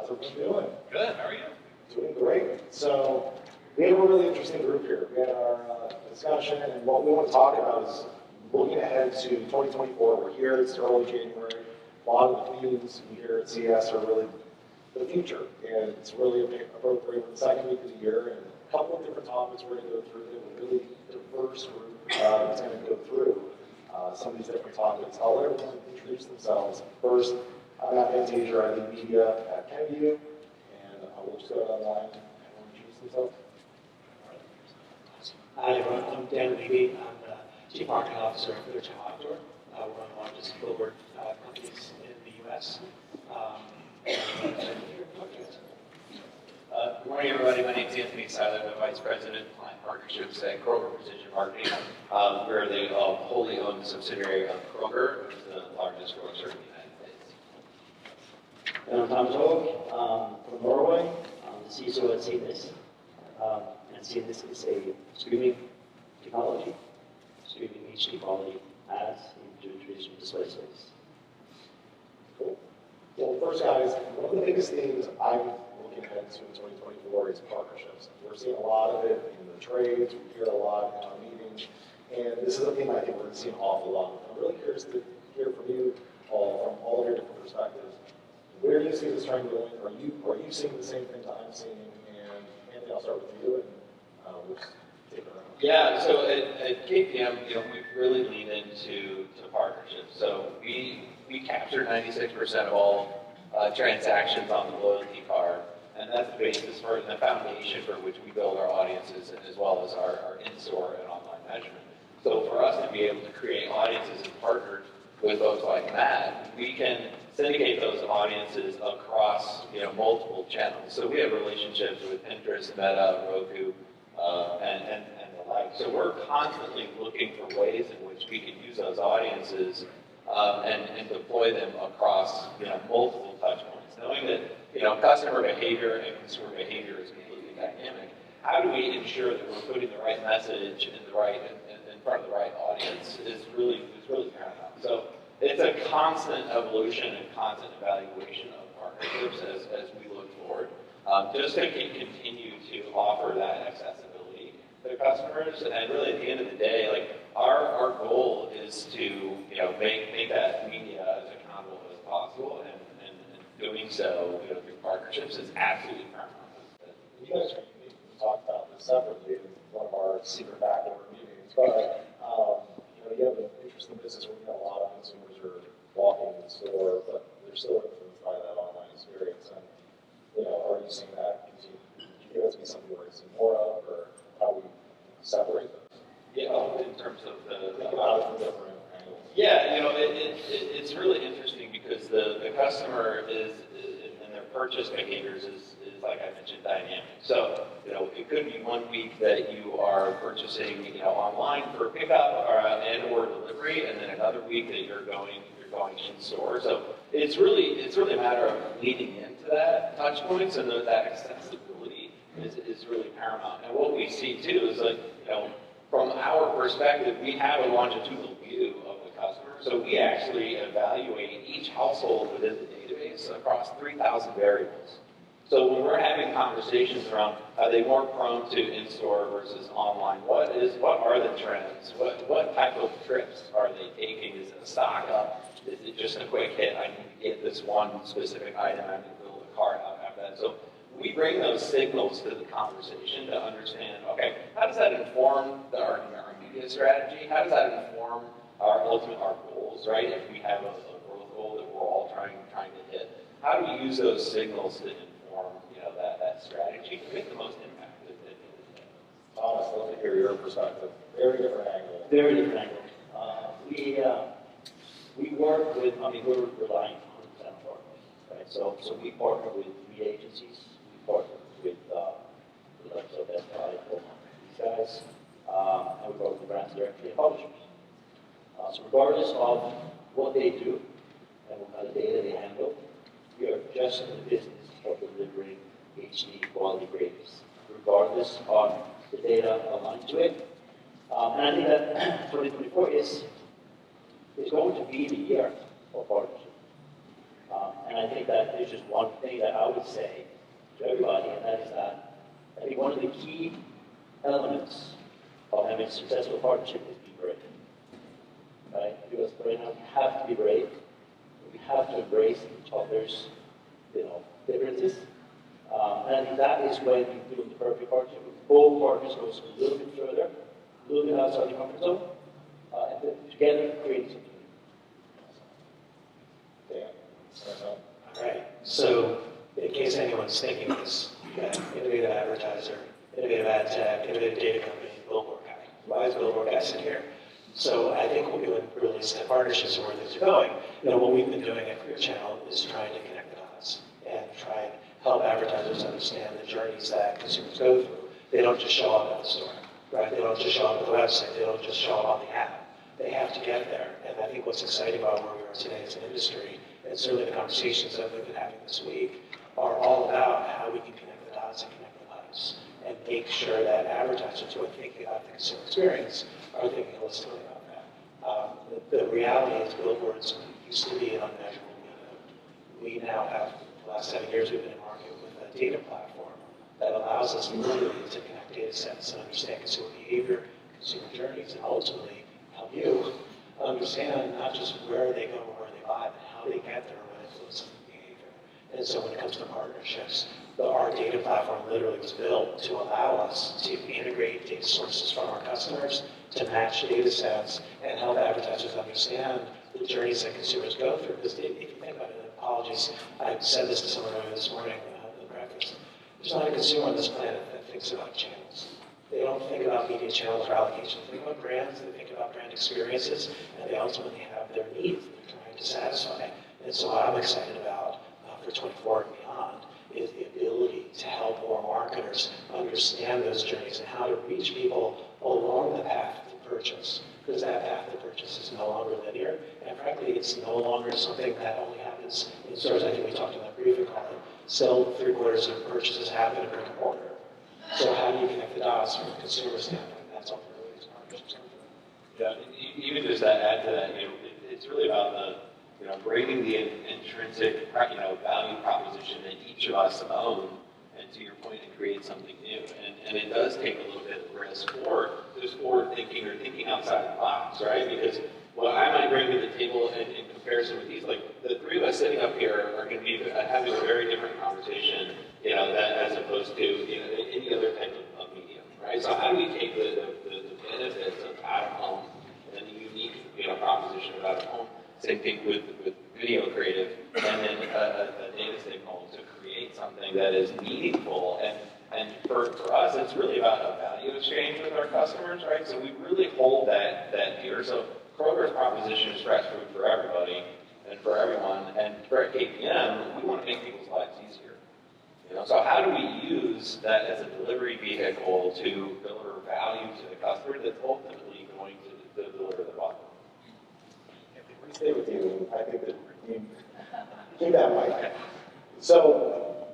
How's everyone doing? Good, how are you? Doing great. So we have a really interesting group here. We had our discussion, and what we want to talk about is looking ahead to 2024. We're here, it's early January. A lot of the themes we hear at CES are really the future, and it's really appropriate for the second week of the year, and a couple of different topics we're going to go through. We have a really diverse group that's going to go through some of these different topics. I'll let everyone introduce themselves. First, I'm at Fantazier, I lead media at Kenvue, and we'll just go online and everyone introduce themselves. Hi everyone, I'm Dan Levi. I'm the Chief Marketing Officer for Houge Outdoor. We're one of the largest billboard companies in the U.S. Good morning, everybody. My name is Siler, the Vice President of Client Partnerships at Kroger Precision Marketing. We're the wholly owned subsidiary of Kroger, which is the largest grocer in the United States. And I'm Tom Tog from Norway. I'm the CISO at SeenThis. And SeenThis is a streaming technology, streaming HD quality ads into traditional display space. Cool. Well, first, guys, one of the biggest themes I'm looking ahead to in 2024 is partnerships. We're seeing a lot of it in the trades, we hear a lot in our meetings, and this is a theme I think we're going to see an awful lot of. I'm really curious to hear from you all, from all of your different perspectives. Where do you see this trend going? Are you seeing the same things I'm seeing? And Anthony, I'll start with you, and we'll just take it around. Yeah, so at KPM, we've really leaned into partnerships. So we capture 96% of all transactions on the loyalty card, and that's the basis for the foundation for which we build our audiences, as well as our in-store and online measurement. So for us to be able to create audiences and partner with folks like Matt, we can syndicate those audiences across multiple channels. So we have relationships with Pinterest, Meta, Roku, and the like. So we're constantly looking for ways in which we can use those audiences and deploy them across multiple touch points. Knowing that customer behavior and consumer behavior is completely dynamic, how do we ensure that we're putting the right message in front of the right audience is really paramount. So it's a constant evolution and constant evaluation of partnerships as we look forward, just to continue to offer that accessibility to customers. And really, at the end of the day, like our goal is to make that media as accountable as possible, and doing so through partnerships is absolutely paramount. You guys are unique. We talked about this separately in one of our secret backdoor meetings, but you have an interesting business where a lot of consumers are walking in the store, but they're still influenced by that online experience. And are you seeing that continue? Could you give us something where you see more of, or how we separate those? Yeah, in terms of think about it from different angles. Yeah, it's really interesting because the customer is and their purchase behaviors is like I mentioned, dynamic. So it could be one week that you are purchasing online for pickup or delivery, and then another week that you're going in store. So it's really a matter of leaning into that touch points, and that accessibility is really paramount. And what we see too is from our perspective, we have a longitudinal view of the customer. So we actually evaluate each household within the database across 3,000 variables. So when we're having conversations around are they more prone to in-store versus online, what are the trends? What type of trips are they taking? Is it a stock up? Is it just a quick hit? I need to get this one specific item. I need to build a cart out after that. So we bring those signals to the conversation to understand, okay, how does that inform our media strategy? How does that inform our goals, right? If we have a growth goal that we're all trying to hit, how do we use those signals to inform that strategy to make the most impact? Thomas, I'd love to hear your perspective. Very different angle. Very different angle. We work with, we're relying on partners, right? So we partner with media agencies, we partner with the likes of Best Buy, these guys, and we work with brands directly and publishers. So regardless of what they do and what kind of data they handle, we are just in the business of delivering HD quality grapes, regardless of the data aligned to it. And I think that 2024 is going to be the year of partnership. And And I think that there's just one thing that I would say to everybody, and that is that I think one of the key elements of having a successful partnership is be brave. Right? Because right now we have to be brave. We have to embrace each other's, differences. And I think that is when you build the perfect partnership. Both partners goes a little bit further, a little bit outside the comfort zone, and then together creating something new. All right. So, in case anyone's thinking this, you got innovative advertiser, innovative ad tech, innovative data company, billboard guy. Why is billboard guy sitting here? So I think what we would really say partnerships and where things are going. What we've been doing at Clear Channel is trying to connect the dots and try and help advertisers understand the journeys that consumers go through. They don't just show up at the store, right? They don't just show up at the website. They don't just show up on the app. They have to get there. And I think what's exciting about where we are today as an industry, and certainly the conversations that we've been having this week, are all about how we can connect the dots and connect the lives and make sure that advertisers who are thinking about the consumer experience are thinking holistically about that. The reality is billboards used to be an unmeasurable medium. We now have, the last 7 years, we've been in market with a data platform that allows us literally to connect data sets and understand consumer behavior, consumer journeys, and ultimately help you understand not just where they go or where they buy, but how they get there and what influences behavior. And so when it comes to partnerships, our data platform literally was built to allow us to integrate data sources from our customers, to match data sets, and help advertisers understand the journeys that consumers go through. Because if you think about it, and apologies, I said this to someone earlier this morning in breakfast, there's not a consumer on this planet that thinks about channels. They don't think about media channels or allocations. They think about brands, they think about brand experiences, and they ultimately have their needs that they're trying to satisfy. And so what I'm excited about for 24 and beyond is the ability to help more marketers understand those journeys and how to reach people along the path to purchase. Because that path to purchase is no longer linear, and frankly, it's no longer something that only happens in stores. I think we talked in that briefing call. Still, 3/4 of purchases happen in brick and mortar. So how do you connect the dots from a consumer standpoint? That's ultimately these partnerships come from. Yeah, even just to add to that, it's really about bringing the intrinsic, value proposition that each of us own, and to your point, to create something new. And it does take a little bit of risk, or just forward thinking or thinking outside the box, right? Because what I might bring to the table in comparison with these, like the three of us sitting up here are going to be having a very different conversation, that as opposed to any other type of medium, right? So how do we take the benefits of out of home and the unique proposition of out of home? Same thing with video creative, and then a data signal to create something that is meaningful. And for us, it's really about a value exchange with our customers, right? So we really hold that dear. So Kroger's proposition is fresh food for everybody and for everyone. And for at KPM, we want to make people's lives easier. So how do we use that as a delivery vehicle to deliver value to the customer that's ultimately going to deliver the bottom? We stay with you. I think that you keep that mic. So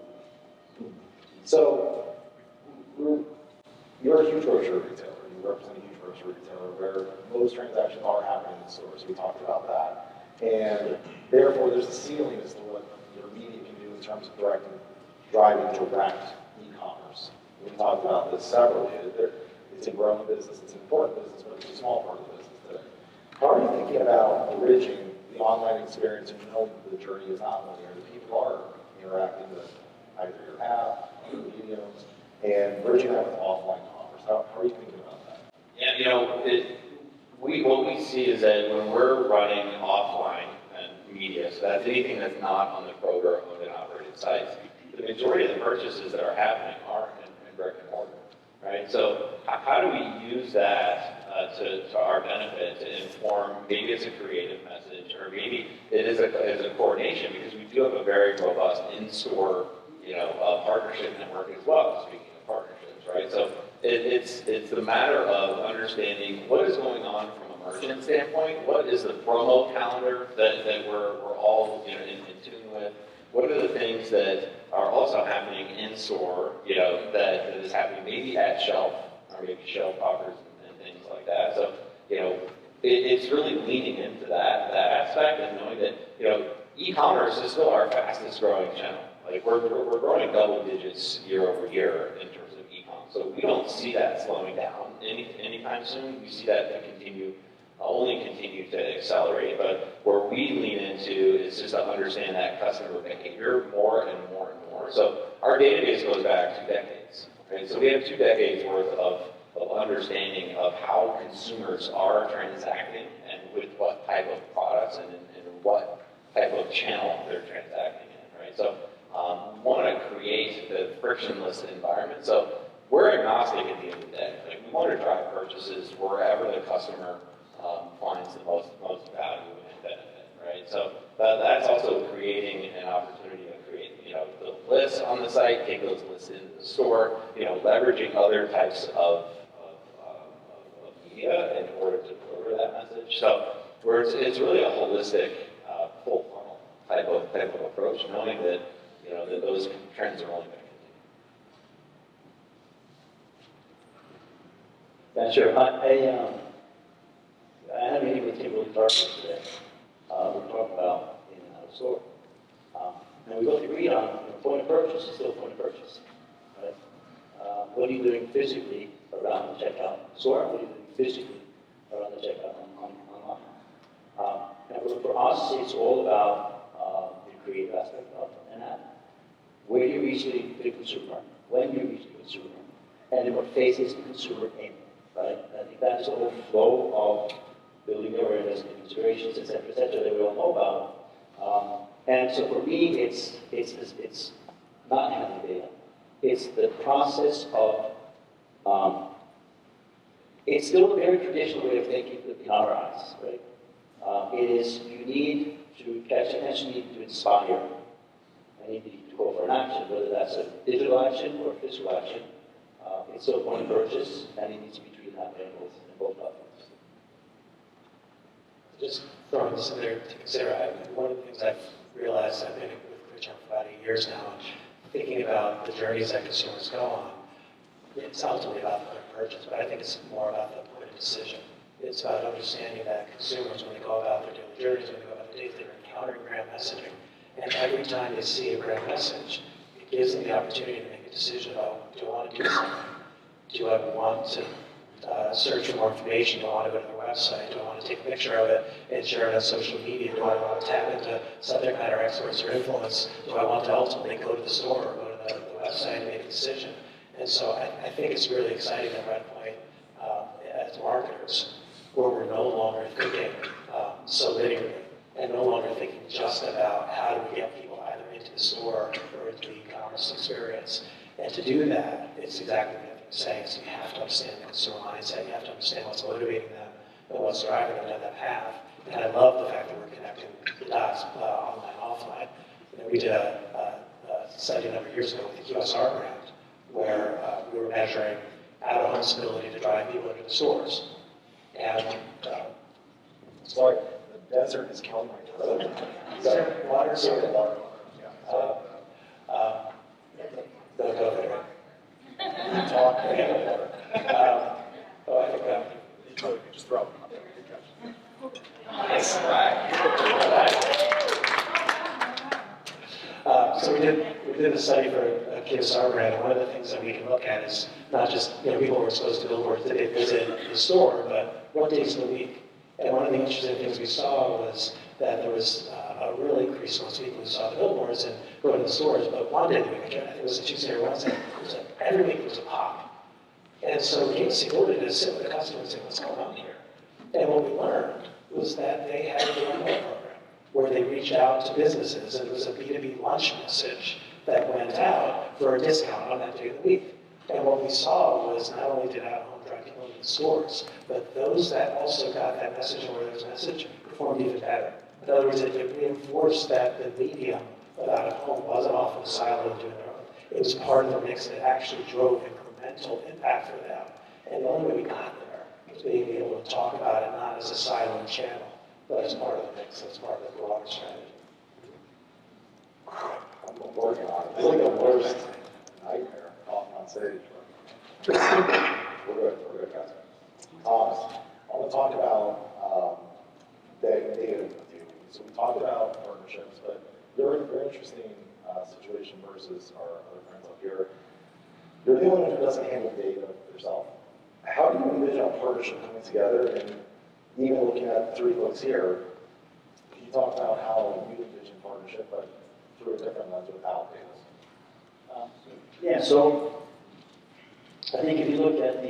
you're a huge grocery retailer. You represent a huge grocery retailer where most transactions are happening in stores. We talked about that. And therefore, there's a ceiling as to what your media can do in terms of driving direct e-commerce. We talked about this separately. It's a growing business. It's an important business, but it's a small part of the business today. How are you thinking about bridging the online experience and knowing the journey is not linear? The people are interacting with either your app, other mediums, and bridging that with offline commerce. How are you thinking about that? Yeah, what we see is that when we're running offline media, so that's anything that's not on the Kroger owned and operated sites, the majority of the purchases that are happening are in brick and mortar, right? So how do we use that to our benefit to inform, maybe it's a creative message, or maybe it is a coordination, because we do have a very robust in-store, partnership network as well, speaking of partnerships, right? So it's the matter of understanding what is going on from a merchant standpoint, what is the promo calendar that we're all in tune with, what are the things that are also happening in store, that is happening maybe at shelf, or maybe shelf offers and things like that. So, it's really leaning into that aspect and knowing that, e-commerce is still our fastest growing channel. Like we're growing double digits year over year in terms of e-com. So we don't see that slowing down anytime soon. We see that to continue, only continue to accelerate. But where we lean into is just to understand that customer behavior more and more and more. So our database goes back 2 decades. Right? So we have 2 decades worth of understanding of how consumers are transacting and with what type of products and what type of channel they're transacting in, right? So we want to create the frictionless environment. So we're agnostic at the end of the day. Like we want to drive purchases wherever the customer finds the most value and benefit, right? So that's also creating an opportunity to create, the lists on the site, take those lists into the store, leveraging other types of media in order to deliver that message. So it's really a holistic, full funnel type of approach, knowing that that those trends are only going to continue. Yeah, sure. I had a meeting with Kimberly Carter today. We were talking about in our store. And we both agreed on point of purchase is still point of purchase. Right? What are you doing physically around the checkout store? What are you doing physically around the checkout online? And for us, it's all about the creative aspect of that. Where you reach the consumer, when you reach the consumer, and in what phases the consumer in. Right? I think that's the whole flow of building awareness and considerations, et cetera, that we all know about. And so for me, it's not having data. It's the process of, it's still a very traditional way of thinking in our eyes, right? It is, you need to catch attention, you need to inspire, and you need to go for an action, whether that's a digital action or a physical action. It's still a point of purchase, and it needs to be treated that way in both platforms. Just throwing this in there to consider, one of the things I've realized, I've been with Rich for about 8 years now, thinking about the journeys that consumers go on. It's ultimately about the point of purchase, but I think it's more about the point of decision. It's about understanding that consumers, when they go about their daily journeys, when they go about their days, they're encountering brand messaging. And every time they see a brand message, it gives them the opportunity to make a decision about, do I want to do something? Do I want to search for more information? Do I want to go to their website? Do I want to take a picture of it and share it on social media? Do I want to tap into subject matter experts or influence? Do I want to ultimately go to the store or go to the website and make a decision? And so I think it's really exciting that we're at a point as marketers where we're no longer thinking so linearly and no longer thinking just about how do we get people either into the store or into the e-commerce experience. And to do that, it's exactly what I'm saying. So you have to understand the consumer mindset. You have to understand what's motivating them and what's driving them down that path. And I love the fact that we're connecting the dots online, offline. We did a study a number of years ago with the QSR brand where we were measuring out-of-home ability to drive people into the stores. And Sorry, the desert is killing my throat. water, Water. don't go there. Talk. I think Just throw it. Nice. So we did a study for a QSR brand, and one of the things that we can look at is not just people were exposed to billboards that they visit the store, but what days of the week. And one of the interesting things we saw was that there was a real increase amongst people who saw the billboards and go to the stores, but one day of the week, I think it was a Tuesday or Wednesday, it was every week there was a pop. And so we came to see order to sit with the customer and say, what's going on here? And what we learned was that they had a program where they reached out to businesses, and it was a B2B lunch message that went out for a discount on that day of the week. And what we saw was not only did out-of-home drive people into the stores, but those that also got that message and where there was a message performed even better. In other words, it reinforced that the medium of out-of-home wasn't off in the silo and doing their own. It was part of the mix that actually drove incremental impact for them. And the only way we got there was being able to talk about it not as a siloed channel, but as part of the mix, as part of the broader strategy. I'm working on it. I think the worst nightmare on stage. We're good, guys. I want to talk about data. So we talked about partnerships, but interesting situation versus our other friends up here. You're the only one who doesn't handle data yourself. How do you envision a partnership coming together? And even looking at three folks here, you talk about how you envision partnership, but through a different lens without data. Yeah, so I think if you look at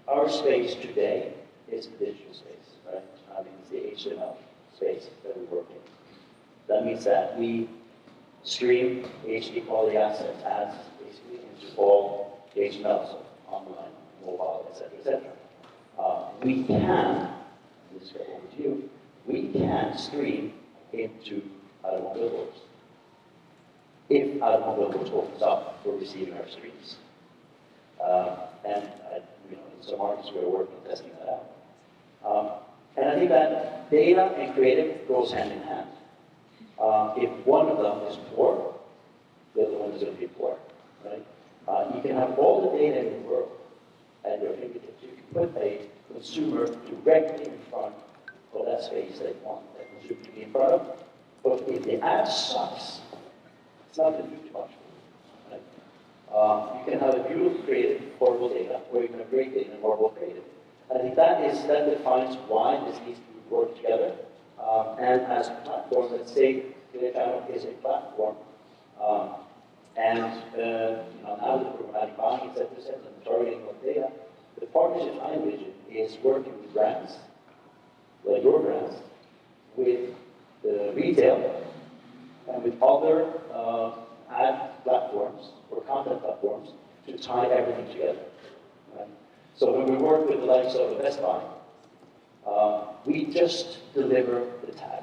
our space today is the digital space, right? I mean, it's the HTML space that we work in. That means that we stream HD quality assets as basically into all HTML, so online, mobile, et cetera, et cetera. We can, this is over to you, we can stream into automobile billboards. If automobile billboards opens up for receiving our streams. In some markets we're working on testing that out. And I think that data and creative goes hand in hand. If one of them is poor, the other one is going to be poor, right? You can have all the data in the world at your fingertips. You can put a consumer directly in front of that space that you want that consumer to be in front of. But if the ad sucks, it's not going to do too much for you, right? You can have a beautiful creative, horrible data, or you can have great data and horrible creative. And I think that defines why this needs to work together. And as a platform, let's say Clear Channel is a platform, now that the programmatic buying, et cetera, and the targeting of data, the partnership I envision is working with brands, like your brands, with the retail, and with other ad platforms or content platforms to tie everything together. Right? So when we work with the likes of Best Buy, we just deliver the tag.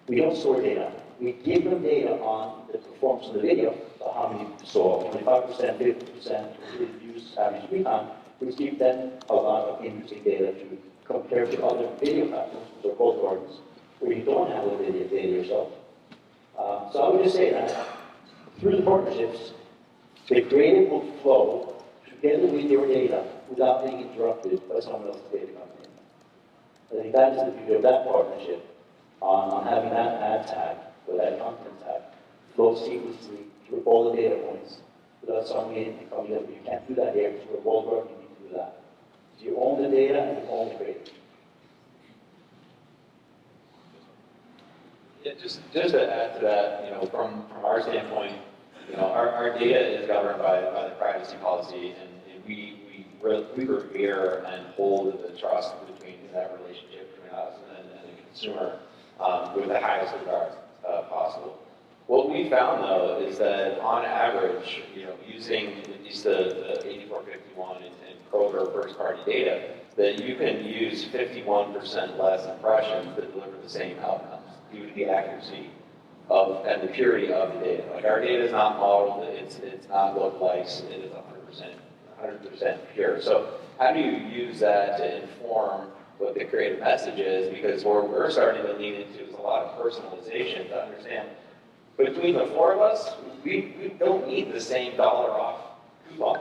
We don't store data. We give them data on the performance of the video, so how many saw, 25%, 50%, views, average view time, which give them a lot of interesting data to compare to other video platforms, which are called gardens, where you don't have the video data yourself. So I would just say that through the partnerships, the creative will flow together with your data without being interrupted by someone else's data company. I think that is the beauty of that partnership on having that ad tag or that content tag flow seamlessly through all the data points without someone coming in. You can't do that here because we're Waldorf, you need to do that. So you own the data and you own the creative. Yeah, just to add to that, from our standpoint, our data is governed by the privacy policy, and we revere and hold the trust between that relationship between us and the consumer with the highest regard possible. What we found, though, is that on average, using at least the 8451 and Kroger first-party data, that you can use 51% less impressions to deliver the same outcomes due to the accuracy and the purity of the data. Like, our data is not modeled, it's not lookalikes, it is 100% pure. So how do you use that to inform what the creative message is? Because what we're starting to lean into is a lot of personalization to understand. Between the four of us, we don't need the same dollar off coupon.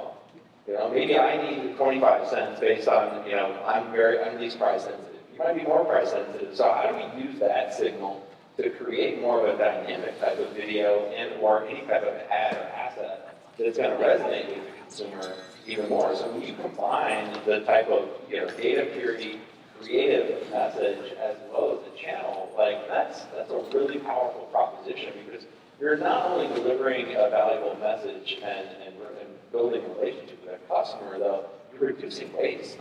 Maybe I need 25 cents based on, I'm least price sensitive. You might be more price sensitive. So how do we use that signal to create more of a dynamic type of video and or any type of ad or asset that's going to resonate with the consumer even more? So when you combine the type of data purity, creative message as well as the channel, that's a really powerful proposition, because you're not only delivering a valuable message and building a relationship with a customer, though, you're reducing waste.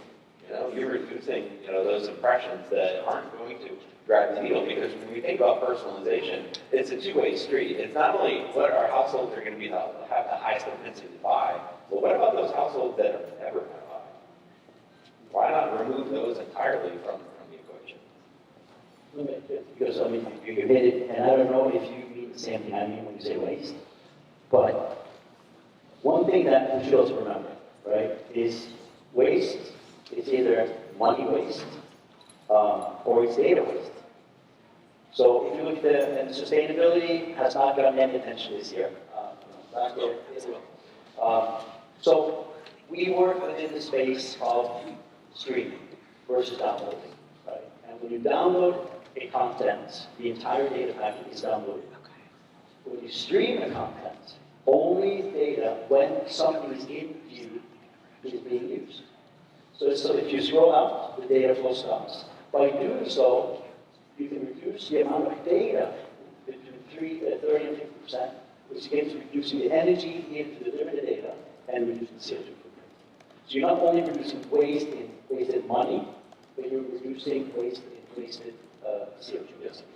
You're reducing those impressions that aren't going to drive the needle, because when we think about personalization, it's a two-way street. It's not only what our households are going to have the highest propensity to buy, but what about those households that are never going to buy? Why not remove those entirely from the equation? Because, you hit it, and I don't know if you mean the same thing I mean when you say waste, but one thing that we should also remember, right, is waste is either money waste or it's data waste. So if you look at sustainability has not gotten any attention this year. Last year, it will. So we work within the space of streaming versus downloading, right? And when you download a content, the entire data packet is downloaded. When you stream the content, only data when something is in view is being used. So if you scroll out, the data flow stops. By doing so, you can reduce the amount of data between 30 and 50%, which again is reducing the energy needed to deliver the data and reducing CO2 footprint. So you're not only reducing wasted money, but you're reducing wasted CO2 density.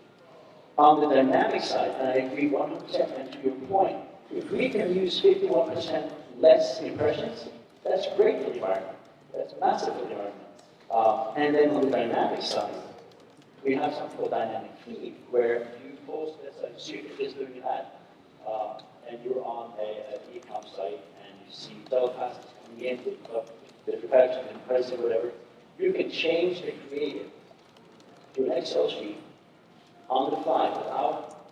On the dynamic side, and I agree 100%, and to your point, if we can use 51% less impressions, that's great for the environment. That's massive for the environment. And then on the dynamic side, we have something called dynamic feed, where you post, let's say, you're just doing an ad, and you're on an e-com site, and you see telepasses coming in with the production and pricing, whatever. You can change the creative to an Excel sheet on the fly without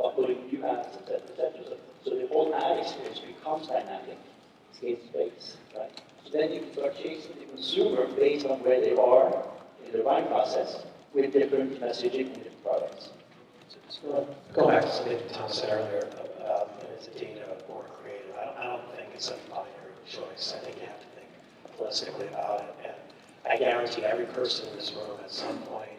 uploading new ads, etc., etc. So the whole ad experience becomes dynamic. It's game-based, right? So then you can start chasing the consumer based on where they are in their buying process with different messaging and different products. Go back to something Tom said earlier about is it data or creative. I don't think it's a binary choice. I think you have to think holistically about it. And I guarantee every person in this room at some point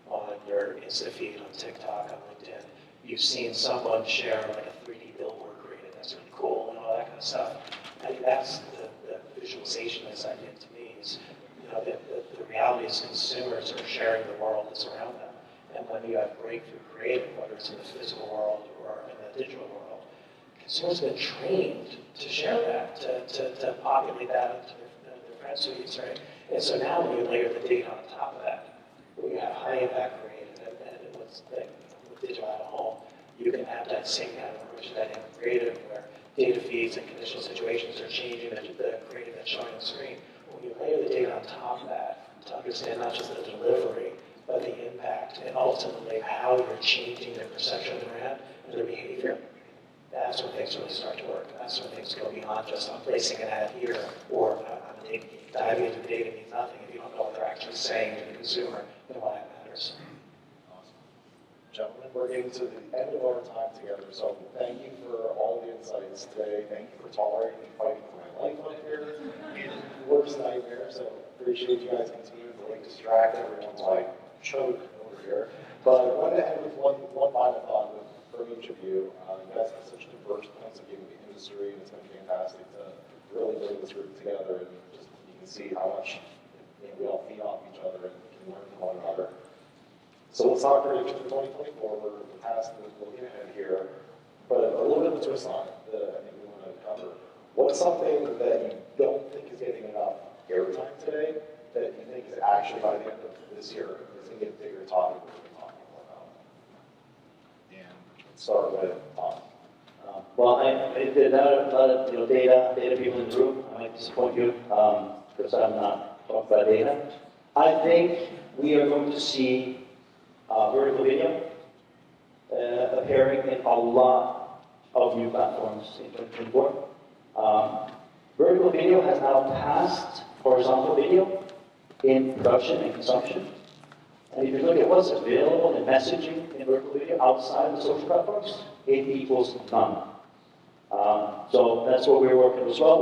on your Insta feed, on TikTok, on LinkedIn, you've seen someone share like a 3D billboard created that's really cool and all that kind of stuff. I think that's the visualization of this idea to me is, the reality is consumers are sharing the world that's around them. And when you have breakthrough creative, whether it's in the physical world or in the digital world, consumers have been trained to share that, to populate that into their friends' feeds, right? And so now when you layer the data on top of that, when you have high impact creative and what's with digital out of home, you can have that same kind of rich dynamic creative where data feeds and conditional situations are changing the creative that's showing on the screen. When you layer the data on top of that to understand not just the delivery, but the impact and ultimately how you're changing their perception of the brand and their behavior, that's when things really start to work. That's when things go beyond just I'm placing an ad here or diving into the data means nothing if you don't know what they're actually saying to the consumer and why it matters. Gentlemen, we're getting to the end of our time together, so thank you for all the insights today. Thank you for tolerating me fighting for my life up here. Worst nightmare, so appreciate you guys continuing to distract everyone's choke over here. But I wanted to end with one final thought from each of you. You guys have such diverse points of view of the industry, and it's been fantastic to really bring this group together, and just you can see how much we all feed off each other and can learn from one another. So let's talk predictions for 2024. We're past looking ahead here, but a little bit of a twist on it that I think we want to cover. What's something that you don't think is getting enough airtime today that you think is actually by the end of this year is going to get a bigger topic we're going to be talking more about? And let's start with Tom. Well, there's not a lot of data people in the room. I might disappoint you because I'm not talking about data. I think we are going to see vertical video appearing in a lot of new platforms in 2024. Vertical video has now passed horizontal video in production and consumption. And if you look at what's available in messaging in vertical video outside of the social platforms, it equals none. So that's what we're working as well.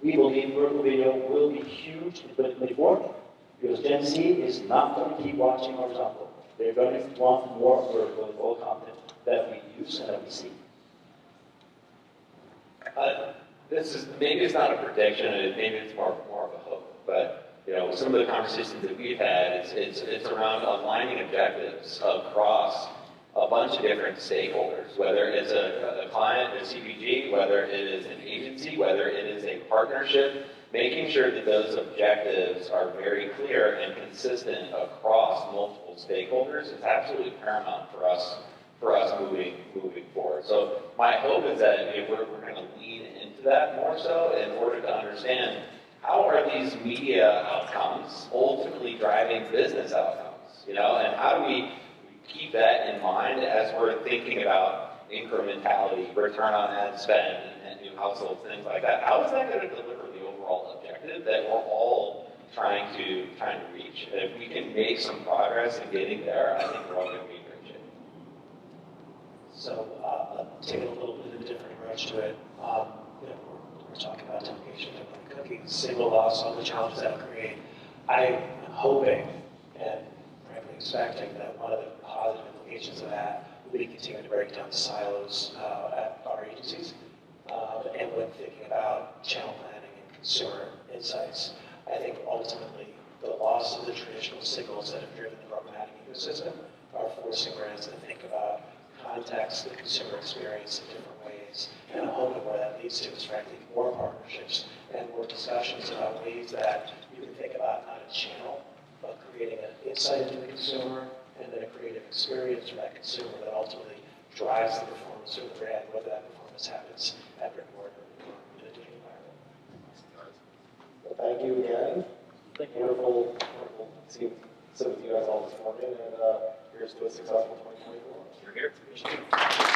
We believe vertical video will be huge in 2024 because Gen Z is not going to keep watching horizontal. They're going to want more vertical in all content that we use and that we see. Maybe it's not a prediction, maybe it's more of a hope. But some of the conversations that we've had, it's around aligning objectives across a bunch of different stakeholders, whether it's a client, a CPG, whether it is an agency, whether it is a partnership, making sure that those objectives are very clear and consistent across multiple stakeholders is absolutely paramount for us moving forward. So my hope is that we're going to lean into that more so in order to understand how are these media outcomes ultimately driving business outcomes, and how do we keep that in mind as we're thinking about incrementality, return on ad spend, and new households, things like that. How is that going to deliver the overall objective that we're all trying to reach? And if we can make some progress in getting there, I think we're all going to be in great shape. So taking a little bit of a different approach to it. We're talking about temptation to cookies, single loss, all the challenges that create. I'm hoping and frankly expecting that one of the positive implications of that will be continuing to break down the silos at our agencies. And when thinking about channel planning and consumer insights, I think ultimately the loss of the traditional signals that have driven the programmatic ecosystem are forcing brands to think about context, the consumer experience in different ways. And I'm hoping where that leads to is frankly more partnerships and more discussions about ways that you can think about not a channel, but creating an insight into the consumer and then a creative experience for that consumer that ultimately drives the performance of the brand, whether that performance happens at brick and mortar or in a digital environment. Well, thank you again. Wonderful to sit with you guys all this morning, and here's to a successful 2024. You're here.